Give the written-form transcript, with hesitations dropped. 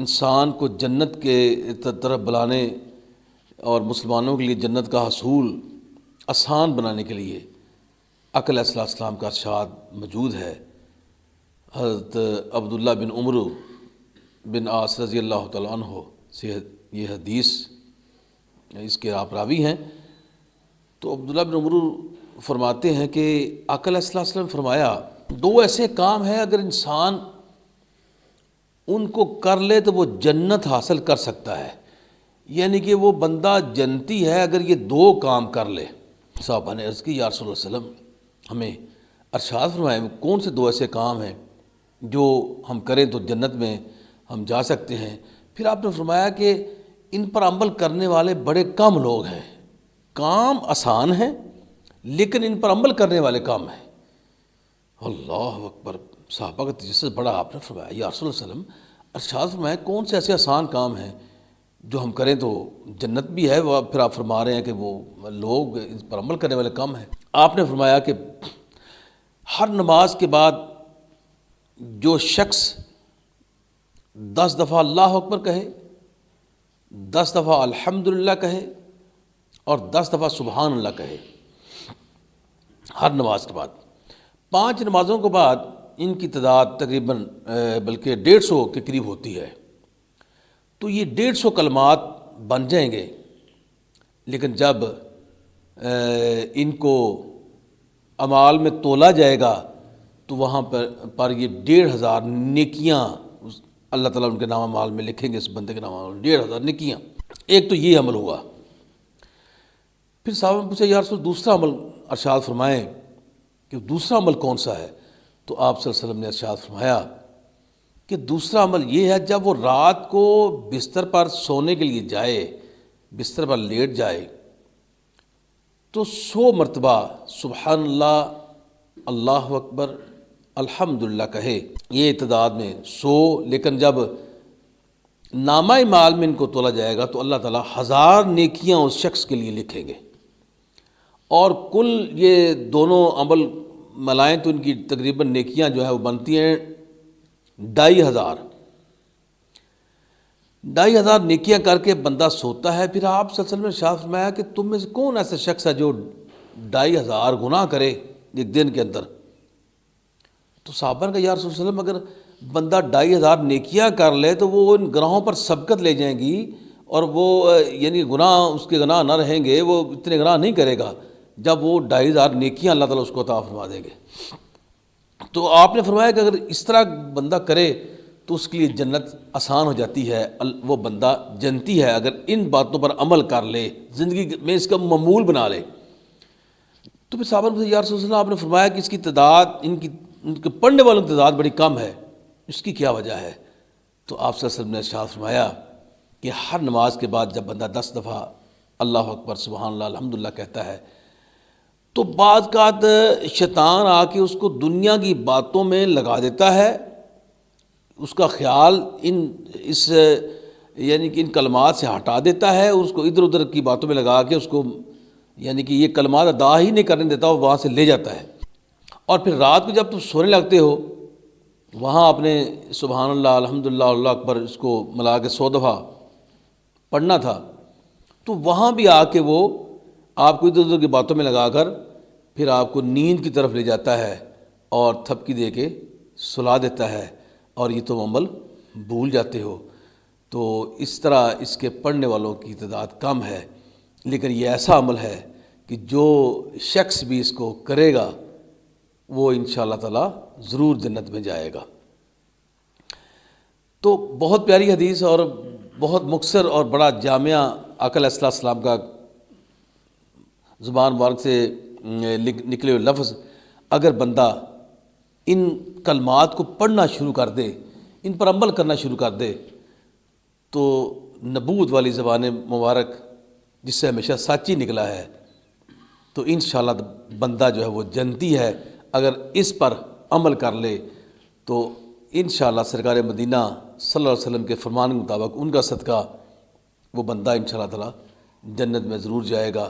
انسان کو جنت کے طرف بلانے اور مسلمانوں کے لیے جنت کا حصول آسان بنانے کے لیے عقل علیہ السلام کا ارشاد موجود ہے۔ حضرت عبداللہ بن عمرو بن عاص رضی اللہ تعالیٰ عنہ سے یہ حدیث، اس کے آپ راوی ہیں۔ تو عبداللہ بن عمرو فرماتے ہیں کہ آقا علیہ السلام نے فرمایا، دو ایسے کام ہیں اگر انسان ان کو کر لے تو وہ جنت حاصل کر سکتا ہے، یعنی کہ وہ بندہ جنتی ہے اگر یہ دو کام کر لے۔ صحابہ نے عرض کی، یا رسول اللہ صلی اللہ علیہ وسلم ہمیں ارشاد فرمائے کون سے دو ایسے کام ہیں جو ہم کریں تو جنت میں ہم جا سکتے ہیں؟ پھر آپ نے فرمایا کہ ان پر عمل کرنے والے بڑے کم لوگ ہیں، کام آسان ہیں لیکن ان پر عمل کرنے والے کم ہیں۔ اللہ اکبر! صحابہ کا جس سے بڑا آپ نے فرمایا، یا رسول اللہ علیہ وسلم ارشاد فرمایا کون سے ایسے آسان کام ہیں جو ہم کریں تو جنت بھی ہے؟ وہ پھر آپ فرما رہے ہیں کہ وہ لوگ اس پر عمل کرنے والے کم ہیں۔ آپ نے فرمایا کہ ہر نماز کے بعد جو شخص 10 دفعہ اللہ اکبر کہے، 10 دفعہ الحمدللہ کہے اور 10 دفعہ سبحان اللہ کہے ہر نماز کے بعد، 5 نمازوں کے بعد ان کی تعداد تقریباً بلکہ 150 کے قریب ہوتی ہے، تو یہ 150 کلمات بن جائیں گے۔ لیکن جب ان کو اعمال میں تولا جائے گا تو وہاں پر یہ 1500 نیکیاں اللہ تعالیٰ ان کے نام اعمال میں لکھیں گے، اس بندے کے نام اعمال میں 1500 نیکیاں۔ ایک تو یہ عمل ہوا۔ پھر صاحب نے پوچھا، یا رسول دوسرا عمل ارشاد فرمائیں کہ دوسرا عمل کون سا ہے؟ تو آپ صلی اللہ علیہ وسلم نے ارشاد فرمایا کہ دوسرا عمل یہ ہے، جب وہ رات کو بستر پر سونے کے لیے جائے، بستر پر لیٹ جائے تو 100 مرتبہ سبحان اللہ، اللہ اکبر، الحمدللہ کہے، یہ تعداد میں 100۔ لیکن جب نامہ اعمال میں ان کو تولا جائے گا تو اللہ تعالیٰ 1000 نیکیاں اس شخص کے لیے لکھیں گے، اور کل یہ دونوں عمل ملائیں تو ان کی تقریباً نیکیاں جو ہے وہ بنتی ہیں 2500 نیکیاں کر کے بندہ سوتا ہے۔ پھر آپ صلی اللہ علیہ وسلم نے ارشاد فرمایا کہ تم میں سے کون ایسا شخص ہے جو 2500 گناہ کرے ایک دن کے اندر؟ تو صحابہ نے کہا، یا رسول اللہ علیہ وسلم اگر بندہ 2500 نیکیاں کر لے تو وہ ان گناہوں پر سبقت لے جائیں گی، اور وہ یعنی گناہ اس کے گناہ نہ رہیں گے، وہ اتنے گناہ نہیں کرے گا جب وہ 2500 نیکیاں اللہ تعالیٰ اس کو عطا فرما دیں گے۔ تو آپ نے فرمایا کہ اگر اس طرح بندہ کرے تو اس کے لیے جنت آسان ہو جاتی ہے، وہ بندہ جنتی ہے اگر ان باتوں پر عمل کر لے، زندگی میں اس کا معمول بنا لے۔ تو پھر صحابہ نے، یا رسول اللہ آپ نے فرمایا کہ اس کی تعداد، ان کے پڑھنے والوں کی تعداد بڑی کم ہے، اس کی کیا وجہ ہے؟ تو آپ صلی اللہ علیہ وسلم نے ارشاد فرمایا کہ ہر نماز کے بعد جب بندہ 10 دفعہ اللہ اکبر، سبحان اللہ، الحمدللہ کہتا ہے تو بعض اوقات شیطان آ کے اس کو دنیا کی باتوں میں لگا دیتا ہے، اس کا خیال یعنی کہ ان کلمات سے ہٹا دیتا ہے، اور اس کو ادھر ادھر کی باتوں میں لگا کے اس کو یعنی کہ یہ کلمات ادا ہی نہیں کرنے دیتا، وہ وہاں سے لے جاتا ہے۔ اور پھر رات کو جب تم سونے لگتے ہو، وہاں آپ نے سبحان اللہ، الحمدللہ، اللہ اکبر اس کو ملا کے 100 دفعہ پڑھنا تھا، تو وہاں بھی آ کے وہ آپ کو ادھر ادھر کی باتوں میں لگا کر پھر آپ کو نیند کی طرف لے جاتا ہے اور تھپکی دے کے سلا دیتا ہے، اور یہ تم عمل بھول جاتے ہو۔ تو اس طرح اس کے پڑھنے والوں کی تعداد کم ہے، لیکن یہ ایسا عمل ہے کہ جو شخص بھی اس کو کرے گا وہ انشاءاللہ تعالی ضرور جنت میں جائے گا۔ تو بہت پیاری حدیث اور بہت مختصر اور بڑا جامعہ آقا علیہ السلام کا زبان مبارک سے نکلے ہوئے لفظ، اگر بندہ ان کلمات کو پڑھنا شروع کر دے، ان پر عمل کرنا شروع کر دے، تو نبوت والی زبان مبارک جس سے ہمیشہ سچ ہی نکلا ہے، تو انشاءاللہ بندہ جو ہے وہ جنتی ہے۔ اگر اس پر عمل کر لے تو انشاءاللہ سرکار مدینہ صلی اللہ علیہ وسلم کے فرمان کے مطابق ان کا صدقہ وہ بندہ انشاءاللہ تعالی جنت میں ضرور جائے گا۔